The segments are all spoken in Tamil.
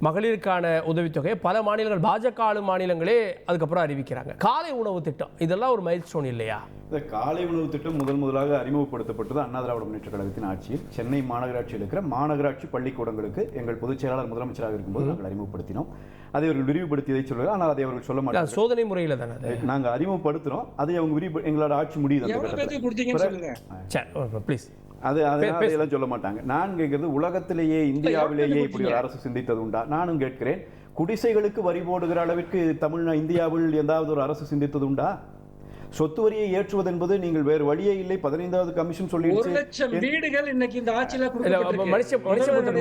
மகளிருக்கான உதவித்தொகை பல மாநிலங்கள், பாஜக ஆளும் மாநிலங்களே அதுக்கப்புறம் அறிவிக்கிறாங்க. காலை உணவு திட்டம் இதெல்லாம் ஒரு மைல்ஸ்டோன் இல்லையா? இந்த காலை உணவு திட்டம் முதலாக அறிமுகப்படுத்தப்பட்டது அண்ணா திராவிட முன்னேற்ற கழகத்தின் ஆட்சியில். சென்னை மாநகராட்சியில் இருக்கிற மாநகராட்சி பள்ளிக்கூடங்களுக்கு எங்கள் பொதுச் செயலாளர் முதலமைச்சராக இருக்கும்போது நாங்கள் அறிமுகப்படுத்தினோம். அதை அவர்கள் விரிவுபடுத்தியதை சொல்லுவாங்க. ஆனால் அதை அவர்கள் சொல்ல மாட்டாங்க. சோதனை முறையில் தானே நாங்கள் அறிமுகப்படுத்துறோம். அதை அவங்க எங்களோட ஆட்சி முடியுது அதெல்லாம் சொல்ல மாட்டாங்க. நான் கேட்கிறது, உலகத்திலேயே இந்தியாவிலேயே இப்படி ஒரு அரசு சிந்தித்தது உண்டா? நானும் கேட்கிறேன். குடிசைகளுக்கு வரி போடுகிற அளவிற்கு இந்தியாவில் ஏதாவது ஒரு அரசு சிந்தித்தது உண்டா? சொத்து வரியை ஏற்றுவது என்பது நீங்கள் வேறு வழியே இல்லை. 15வது கமிஷன் சொல்லி 1 லட்சம் வீடுகள் இன்னைக்கு இந்த ஆட்சியில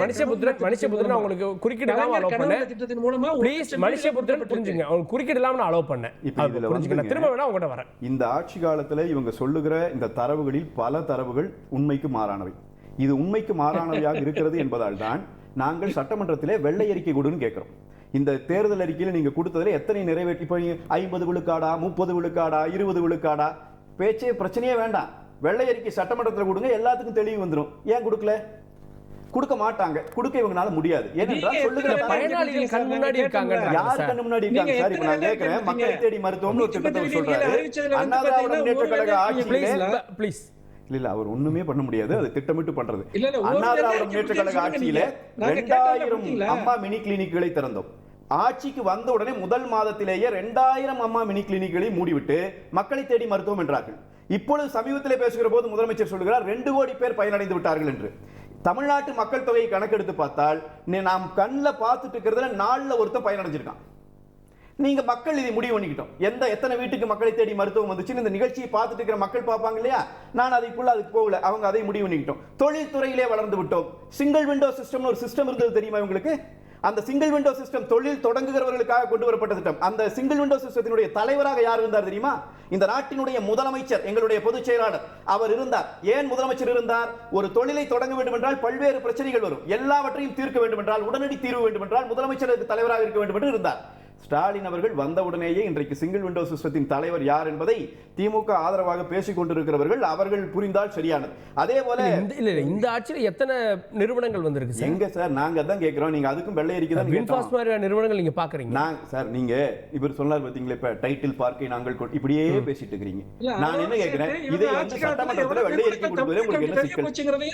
மனுஷபுத்திரன் உங்களுக்கு குறுக்கிடலாம் அலோ பண்ணேன். ப்ளீஸ் மனுஷபுத்திரன் புரிஞ்சுங்க. அவங்க குறுக்கிடலாம் நான் அலோ பண்ணேன். இப்போ இதுல புரிஞ்சுங்க. திரும்ப வேணா உங்ககிட்ட வரேன். இந்த ஆட்சி காலத்துல இவங்க சொல்லுகிற இந்த தரவுகளில் பல தரவுகள் உண்மைக்கு மாறானவை. இது உண்மைக்கு மாறானவையாக இருக்கிறது என்பதால் தான் நாங்கள் சட்டமன்றத்திலே வெள்ளை அறிக்கை கொடுன்னு கேட்கிறோம். இந்த தேர்தல் அறிக்கையில் நீங்க கொடுத்ததுல எத்தனை நிறைவேற்றி, இப்போ 50 விழுக்காடா, 30 விழுக்காடா, 20 விழுக்காடா, பேச்சே பிரச்சனையே வேண்டாம். வெள்ளை அறிக்கை சட்டமன்றத்தில் கொடுங்க, எல்லாத்துக்கும் தெளிவு வந்துடும். ஏன் கொடுக்கல? கொடுக்க மாட்டாங்க. கொடுக்க இவங்களால முடியாது. ஏனென்றால் சொல்லுகிற பயனாளிகள் கண் முன்னாடி இருக்காங்க. யார் கண் முன்னாடி இருக்காங்க சார்? இப்போ நான் கேட்கிறேன், மக்களை தேடி மருத்துவம்னு ஒரு திட்டத்தை சொல்றாரு அண்ணா திராவிட முன்னேற்ற கழக ஆட்சியிலே. ப்ளீஸ் இல்ல, அவர் ஒண்ணுமே பண்ண முடியாது. அது திட்டமிட்டு பண்றது. அண்ணா திராவிட முன்னேற்ற கழக ஆட்சியில 2000 அம்மா மினி கிளினிக்குகளை திறந்தோம். ஆட்சிக்கு வந்த உடனே முதல் மாதத்திலேயே 2000 அம்மா மினி கிளினிக்குகளை மூடிவிட்டு மக்களை தேடி மருத்துவம் என்றார்கள். இப்பொழுது சமீபத்தில் பேசுகிற போது முதலமைச்சர் சொல்கிறார் 2 கோடி பேர் பயனடைந்து விட்டார்கள் என்று. தமிழ்நாட்டு மக்கள் தொகையை கணக்கெடுத்து பார்த்தால் நாம் கண்ணில் பார்த்துட்டு இருக்கிறதுல 4ல் ஒருத்தன் பயனடைஞ்சிருக்கான். நீங்க மக்கள் இதை முடிவு பண்ணிக்கிட்டோம். எத்தனை வீட்டுக்கு மக்களை தேடி மருத்துவம் வந்துச்சுன்னு இந்த நிகழ்ச்சியை பார்த்துட்டு இருக்கிற மக்கள் பார்ப்பாங்க இல்லையா? நான் அதுக்குள்ள அதுக்கு போகல. அவங்க அதை முடிவு பண்ணிக்கிட்டோம். தொழில்துறையிலே வளர்ந்து விட்டோம். சிங்கிள் விண்டோ சிஸ்டம் ஒரு சிஸ்டம் இருந்தது தெரியுமா உங்களுக்கு? அந்த சிங்கிள் விண்டோ சிஸ்டம் தொழில் தொடங்குகிறவர்களுக்காக கொண்டு வரப்பட்ட திட்டம். அந்த சிங்கிள் விண்டோ சிஸ்டத்தினுடைய தலைவராக யார் இருந்தார் தெரியுமா? இந்த நாட்டினுடைய முதலமைச்சர், எங்களுடைய பொதுச் செயலாளர் அவர் இருந்தார். ஏன் முதலமைச்சர் இருந்தார்? ஒரு தொழிலை தொடங்க வேண்டும் என்றால் பல்வேறு பிரச்சனைகள் வரும். எல்லாவற்றையும் தீர்க்க வேண்டும் என்றால், உடனடி தீர்வு வேண்டும் என்றால் முதலமைச்சர் தலைவராக இருக்க வேண்டும் என்று இருந்தார். ஸ்டாலின் அவர்கள் வந்தவுடனேயே இன்றைக்கு சிங்கிள் விண்டோ சிஸ்டத்தின் தலைவர் யார் என்பதை திமுக ஆதரவாக பேசிக் கொண்டிருக்கிறவர்கள் அவர்கள் புரிந்தால் சரியானது. அதே போல இந்த ஆட்சியில் எத்தனை நிறுவனங்கள் வந்திருக்கு எங்க சார்? நாங்க அதான் கேட்கிறோம். நீங்க அதுக்கும் வெள்ளை அறிக்கை தான் நிறுவனங்கள் நீங்க பாக்குறீங்க. சார் நீங்க இவர் சொன்னார் பாத்தீங்களா, இப்ப டைட்டில் பார்க்கை நாங்கள் இப்படியே பேசிட்டு இருக்கீங்க. நான் என்ன கேட்கிறேன், இதை வந்து சட்டமன்றத்தில் வெள்ளை அறிக்கை கொடுப்பது உங்களுக்கு என்ன சிக்கல்?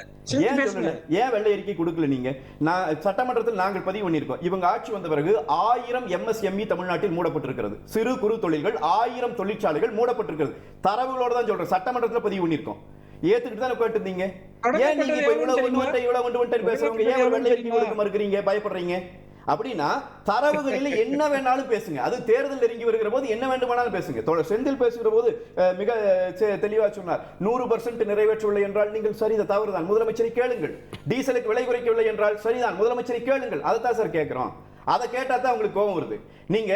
ஏன் சொல்லல? ஏன் வெள்ளை அறிக்கை கொடுக்கல? நீங்க சட்டமன்றத்தில் நாங்கள் பதிவு பண்ணியிருக்கோம். இவங்க ஆட்சி வந்த பிறகு 1000 MSME தமிழ்நாட்டில் மூடப்பட்டிருக்கிறது. சிறு குறு தொழில்கள் 1000 தொழிற்சாலைகள் மூடப்பட்டிருக்கிறது. தரவுகளோட தான் சொல்றேன். சட்டமன்றத்தில் பதிவு பண்ணியிருக்கோம். ஏத்துக்கிட்டு தான் கேட்டிருந்தீங்க. ஏன் நீங்க இப்ப இவ்வளவு பேசுறவங்க ஏன் வெள்ளை அறிக்கை கொடுக்க மறுக்கிறீங்க, பயப்படுறீங்க? அப்படின்னா தரவுகளில் என்ன வேணாலும் பேசுங்க. அது தேர்தல் நெருங்கி வருகிற போது என்ன வேண்டுமானாலும் பேசுங்க. செந்தில் பேசுகிற போது மிக தெளிவா சொன்னார், 100% நிறைவேற்றவில்லை என்றால் நீங்கள் சரிதான், தவறுதான், முதலமைச்சரை கேளுங்கள். டீசலுக்கு விலை குறைக்கவில்லை என்றால் சரிதான், முதலமைச்சரை கேளுங்கள். அதைத்தான் சார் கேட்கிறோம். அதை கேட்டா தான் உங்களுக்கு கோபம் வருது. நீங்க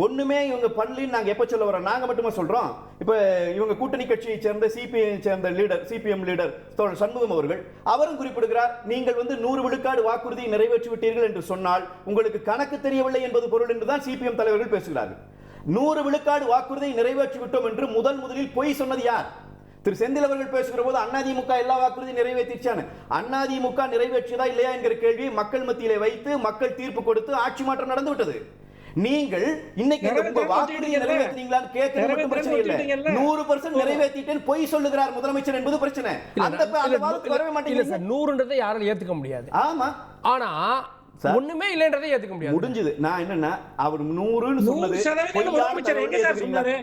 ஒண்ணுமே இவங்க பண்ணலன்னு நாங்க எப்ப சொல்ல வரோம்? நாங்க மட்டுமா சொல்றோம்? இப்ப இவங்க கூட்டணி கட்சியை சேர்ந்த சிபிஎம் லீடர் சண்முகம் அவர்கள் அவரும் குறிப்பிடுகிறார், நீங்கள் வந்து 100 விழுக்காடு வாக்குறுதியை நிறைவேற்றி விட்டீர்கள் என்று சொன்னால் உங்களுக்கு கணக்கு தெரியவில்லை என்பது பொருள் என்றுதான் சிபிஎம் தலைவர்கள் பேசுகிறார்கள். 100 விழுக்காடு வாக்குறுதியை நிறைவேற்றி விட்டோம் என்று முதலில் பொய் சொன்னது யார்? திரு செந்தில் அவர்கள் பேசுகிற போது அதிமுக எல்லா வாக்குறுதியும் நிறைவேற்றிச்சானு. அதிமுக நிறைவேற்றியதா இல்லையா என்கிற கேள்வியை மக்கள் மத்தியிலே வைத்து மக்கள் தீர்ப்பு கொடுத்து ஆட்சி மாற்றம் நடந்து விட்டது. நீங்கள் இன்னைக்கு வாக்குறுதியை நிறைவேற்றீங்களான்னு கேட்கிறது மட்டும் பிரச்சனை இல்லை. 100% நிறைவேற்றிட்டேன் பொய் சொல்லுகிறார் முதலமைச்சர் என்பது பிரச்சனை. அந்த வரவே மாட்டேங்குது. 100ன்றதை யாராலும் ஏத்துக்க முடியாது. ஆமா, ஆனா ஒண்ணுமே இல்லன்றதை ஏத்துக்க முடியாது. முடிஞ்சது. நான் என்னன்னா அவர் 100ன்னு சொன்னது முதலமைச்சர் எங்க சார் சொன்னாரு?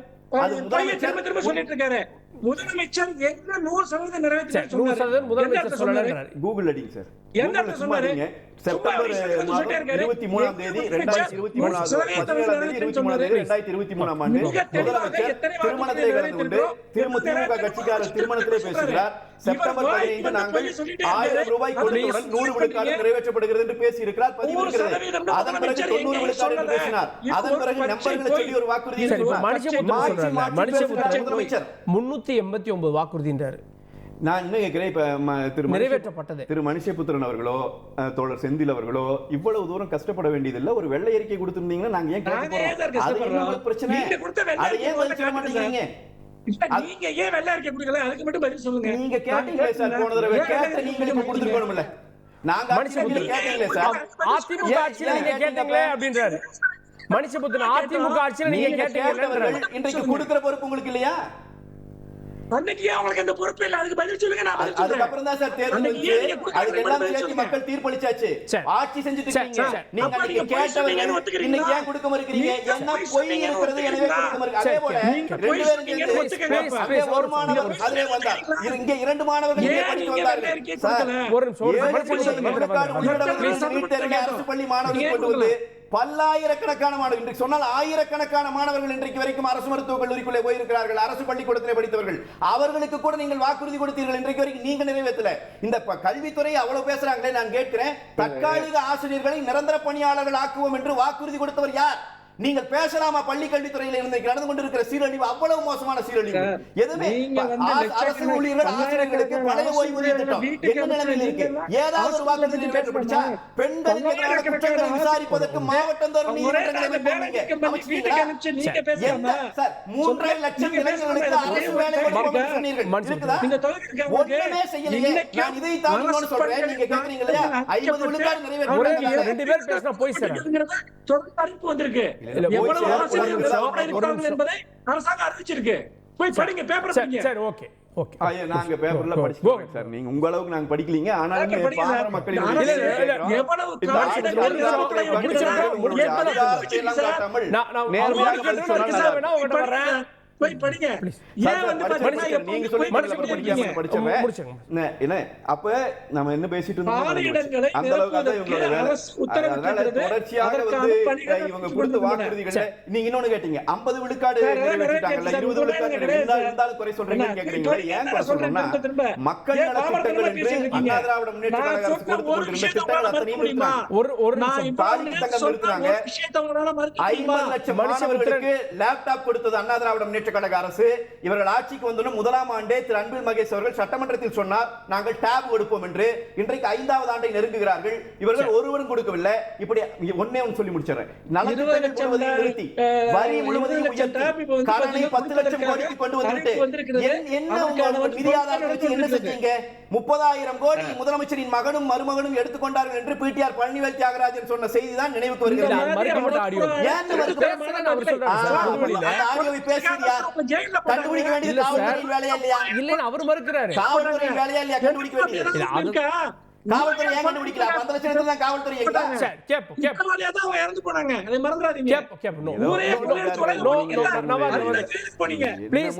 திரும்ப சொல்லிட்டு இருக்காரு. முதலமைச்சர் என்ன 100% நிறைவேற்றி முதலமைச்சர் சொல்லல. கூகுள் அடிங்க சார். செப்டம்பர் 23ஆம் தேதி 2023 ஆண்டு முதலமைச்சர் திருமணத்திலே கலந்து கொண்டு திமுக கட்சிக்காரர் திருமணத்திலே பேசுகிறார். செப்டம்பர் 15 நாங்கள் 1000 ரூபாய் கொடுத்தவுடன் 100 விழுக்காடு நிறைவேற்றப்படுகிறது என்று பேசி இருக்கிறார். பதிவு இருக்கிறது. அதன் பிறகு 90 விழுக்காடு என்று பேசினார். அதன் பிறகு நம்பர்களை சொல்லி ஒரு வாக்குறுதி முதலமைச்சர் 389 வாக்குறுதி என்றார். நான் என்ன கேட்கிறேன், இப்ப நிறைவேற்றப்பட்டது திரு மனுஷபுத்திரன் அவர்களோ தோழர் செந்தில் அவர்களோ இவ்வளவு தூரம் கஷ்டப்பட வேண்டியதில்லை. ஒரு வெள்ளை அறிக்கை கொடுத்திருந்தீங்கன்னா நாங்க ஏன் பிரச்சனை? அதை ஏன் பதில் மாட்டேங்கிறீங்க? நீங்க ஏன் வெள்ளை அறிக்கை கொடுக்கல? அதுக்கு மட்டும் பதில் சொல்லுங்க. நீங்க கேட்டீங்களே சார் போன தடவை. கேட்ட நீங்க கொடுத்துருக்கணும்ல. நாங்க மனுஷபுத்திரன் கேட்டீங்களே சார். அதிமுக ஆட்சியில நீங்க கேட்டீங்களே அப்படின்றாரு. மனுஷபுத்திரன் அதிமுக ஆட்சியில நீங்க கேட்டீங்களே. இன்றைக்கு கொடுக்கிற பொறுப்பு உங்களுக்கு இல்லையா? அன்னைக்கு அவங்களுக்கு அந்த பொறுப்பு இல்ல. அதுக்கு பதில் சொல்லுங்க. நான் பதில் சொல்றேன். அதுக்கு அப்புறம் தான் சார் தேர்தல் வந்துச்சு. அதுக்கு எல்லாம் சேர்த்து மக்கள் தீர்ப்பளிச்சாச்சு. ஆட்சி செஞ்சுட்டு இருக்கீங்க. நீங்க அன்னைக்கு கேட்டவர்கள் இன்னைக்கு ஏன் கொடுக்க மறுக்கிறீங்க? என்ன பொய் இருக்கிறது எனவே கொடுக்க மறுக்கிறீங்க. அதே போல ரெண்டு பேரும் அங்கே ஒரு மாணவர் அதிலே வந்தார். இங்க 2 மாணவர்கள் இங்கே படித்து வந்தார்கள். சார் அரசு பள்ளி மாணவர்கள் கொண்டு வந்து பல்லாயிரக்கணக்கான மாணவர்கள், இன்றைக்கு சொன்னால் ஆயிரக்கணக்கான மாணவர்கள் இன்றைக்கு வரைக்கும் அரசு மருத்துவக் கல்லூரிக்குள்ளே போயிருக்கிறார்கள். அரசு பள்ளிக்கூடத்திலே படித்தவர்கள், அவர்களுக்கு கூட நீங்கள் வாக்குறுதி கொடுத்தீர்கள். இன்றைக்கு வரைக்கும் நீங்க நிறைவேற்றல. இந்த கல்வித்துறை அவ்வளவு பேசுறாங்களே, நான் கேட்கிறேன், தற்காலிக ஆசிரியர்களை நிரந்தர பணியாளர்கள் ஆக்குவோம் என்று வாக்குறுதி கொடுத்தவர் யார்? நீங்கள் பேசலாமா? பள்ளி கல்வித்துறையில் இருந்து நடந்து கொண்டிருக்கிற சீரழிவு அவ்வளவு மோசமான சீரழிவு. எதுவுமே அரசு ஊழியர்கள் ஆசிரியர்களுக்கு பழைய ஓய்வூதிய திட்டம் என்ன நிலைமையில் இருக்கு? ஏதாவது ஒரு வாக்குறுதி நிறைவேற்றப்பட்டுச்சா? பெண்களுக்கு எதிரான குற்றங்களை விசாரிப்பதற்கு மாவட்டந்தோறும் நீதிமன்றங்களை சார் 3.5 லட்சம் இளைஞர்களுக்கு அரசு வேலை ஒன்றுமே செய்யலையே. நான் இதை தாண்டி சொல்றேன். நீங்க கேக்குறீங்க இல்லையா 50 விழுக்காடு நிறைவேற்ற 2 பேர் பேசினா போய் சார் தொடர்ந்து அறிவிப்பு வந்திருக்கு. எவ்வளவு ஆசிரியர்கள் என்பதை அரசாங்கம் அறிவிச்சிருக்கு. போய் படிங்க, பேப்பர் படிங்க. சரி, ஓகே ஓகே. நாங்க பேப்பர்ல படிச்சோம் சார். நீங்க உங்க அளவுக்கு நாங்க படிக்கலீங்க. ஆனாலும் பாமர மக்களின் எவ்வளவு போய் படிங்க. ஏன் வந்து அப்ப நம்ம என்ன பேசிட்டு இருந்தோம்? அந்த அளவுக்கு தொடர்ச்சியாக வந்து இவங்க கொடுத்த வாக்குறுதிகளை நீங்க இன்னொன்னு கேட்டீங்க. 50 விழுக்காடு நிறைவேற்றிட்டாங்கல்ல, 20 விழுக்காடு இருந்தாலும் குறை சொல்றீங்கன்னு கேக்குறீங்களா? ஏன் குறை சொல்றோம்னா மக்கள் நல திட்டங்கள் என்று அண்ணா திராவிட முன்னேற்ற கழக அரசு கொடுத்து கொண்டிருந்த திட்டங்கள் அத்தனையும் நிறுத்தினாங்க. 50 லட்சம் மாணவர்களுக்கு லேப்டாப் கொடுத்தது அண்ணா திராவிட முன்னேற்ற கழக அரசு. இவர்கள் ஆட்சிக்கு வந்ததும் 1ஆம் ஆண்டே திரு அன்பில் மகேஷ் அவர்கள் சட்டமன்றத்தில் சொன்னார், நாங்கள் டேப் கொடுப்போம் என்று. இன்றைக்கு 5வது ஆண்டை நெருங்குகிறார்கள். இவர்கள் ஒருவரும் கொடுக்கவில்லை. இப்படி ஒன்னே ஒன்று சொல்லி முடிச்சிடறேன். நலத்திட்டங்கள் போடுவதை நிறுத்தி வரி முழுவதையும் உயர்த்தி கடனை 10 லட்சம் கோடிக்கு கொண்டு வந்துட்டு என்ன உங்க நிதியாதாரத்தை வச்சு என்ன செஞ்சீங்க? 30,000 கோடி முதலமைச்சரின் மகனும் மருமகனும் எடுத்துக்கொண்டார்கள் என்று பிடிஆர் பழனிவேல் தியாகராஜன் சொன்ன செய்தி தான் நினைவுக்கு வருகிறது. கண்டுபிடிக்க வேண்டியது காவல்துறையின் வேலையா இல்லையா? இல்ல, அவர் மறுக்கிறாரு. காவல்துறையின் வேலையா இல்லையா கண்டுபிடிக்க வேண்டியது? காவல்துறை ஏன் கண்டுபிடிக்கல? 5 லட்சம் தான் காவல்துறை எங்க? சரி, கேப்போ தான் அவங்க இறந்து போனாங்க. அதை மறந்துடாதீங்க. கேப்போ நோ ஊரே போனீங்க. ப்ளீஸ்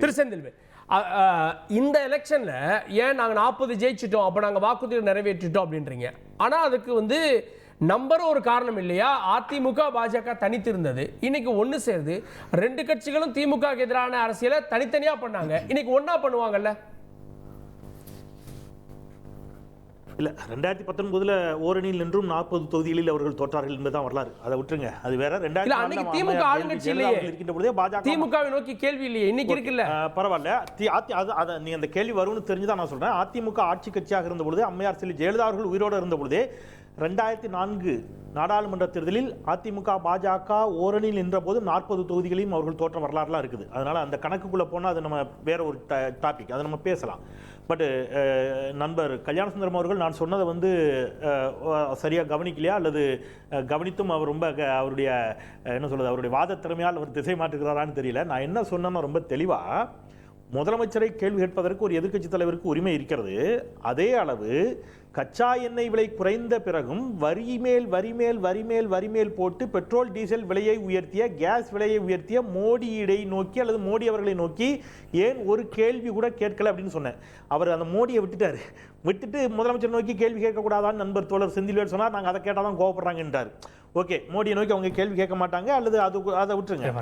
திருச்செந்தில் இந்த எலெக்ஷன்ல ஏன் நாங்க 40 ஜெயிச்சிட்டோம், அப்ப நாங்க வாக்குறுதியை நிறைவேற்றிட்டோம் அப்படின்றீங்க. ஆனா அதுக்கு வந்து நம்பர் ஒரு காரணம் இல்லையா? அதிமுக பாஜக தனித்து இருந்தது, இன்னைக்கு ஒன்னு சேருது. 2 கட்சிகளும் திமுக எதிரான அரசியலை தனித்தனியா பண்ணாங்க, இன்னைக்கு ஒன்னா பண்ணுவாங்கல்ல? இல்லை, 2019 ஓரணியில் நின்றும் 40 தொகுதிகளில் அவர்கள் தோற்றார்கள் என்பதுதான் வரலாறு. அதை விட்டுருங்க, அது வேற. திமுக ஆளுங்கட்சி இல்லையே, இருக்கின்ற பொழுதே பாஜக திமுகவை நோக்கி கேள்வி இல்லையே, இன்னைக்கு இருக்குல்ல. பரவாயில்ல, நீ அந்த கேள்வி வரும்னு தெரிஞ்சுதான் நான் சொல்றேன். அதிமுக ஆட்சி கட்சியாக இருந்த பொழுது, அம்மையார் செல்வி ஜெயலலிதா அவர்கள் உயிரோடு இருந்த பொழுதே 2004 நாடாளுமன்ற தேர்தலில் அதிமுக பாஜக ஓரணியில் நின்ற போது 40 தொகுதிகளையும் அவர்கள் தோற்ற வரலாறுலாம் இருக்குது. அதனால அந்த கணக்குக்குள்ள போனால் அது நம்ம வேற ஒரு டாபிக், அதை நம்ம பேசலாம். பட் நண்பர் கல்யாண சுந்தரம் அவர்கள் நான் சொன்னதை வந்து சரியாக கவனிக்கலையா, அல்லது கவனித்தும் அவர் ரொம்ப அவருடைய என்ன சொல்றது, அவருடைய வாத திறமையால் அவர் திசை மாற்றுகிறாரான்னு தெரியல. நான் என்ன சொன்னேன்னா ரொம்ப தெளிவாக, முதலமைச்சரை கேள்வி கேட்பதற்கு ஒரு எதிர்க்கட்சி தலைவருக்கு உரிமை இருக்கிறது. அதே அளவு கச்சா எண்ணெய் விலை குறைந்த பிறகும் வரி மேல் போட்டு பெட்ரோல் டீசல் விலையை உயர்த்திய, கேஸ் விலையை உயர்த்திய மோடியை நோக்கி அல்லது மோடி அவர்களை நோக்கி ஏன் ஒரு கேள்வி கூட கேட்கல அப்படின்னு சொன்னேன். அவர் அந்த மோடியை விட்டுட்டு முதலமைச்சர் நோக்கி கேள்வி கேட்கக்கூடாதான்னு நண்பர் தோழர் செந்தில்வேல் சொன்னார். நாங்கள் அதை கேட்டால் தான் கோவப்படுறாங்கன்றார். ஓகே, மோடியை நோக்கி அவங்க கேள்வி கேட்க மாட்டாங்க, அல்லது அதை விட்டுருங்க.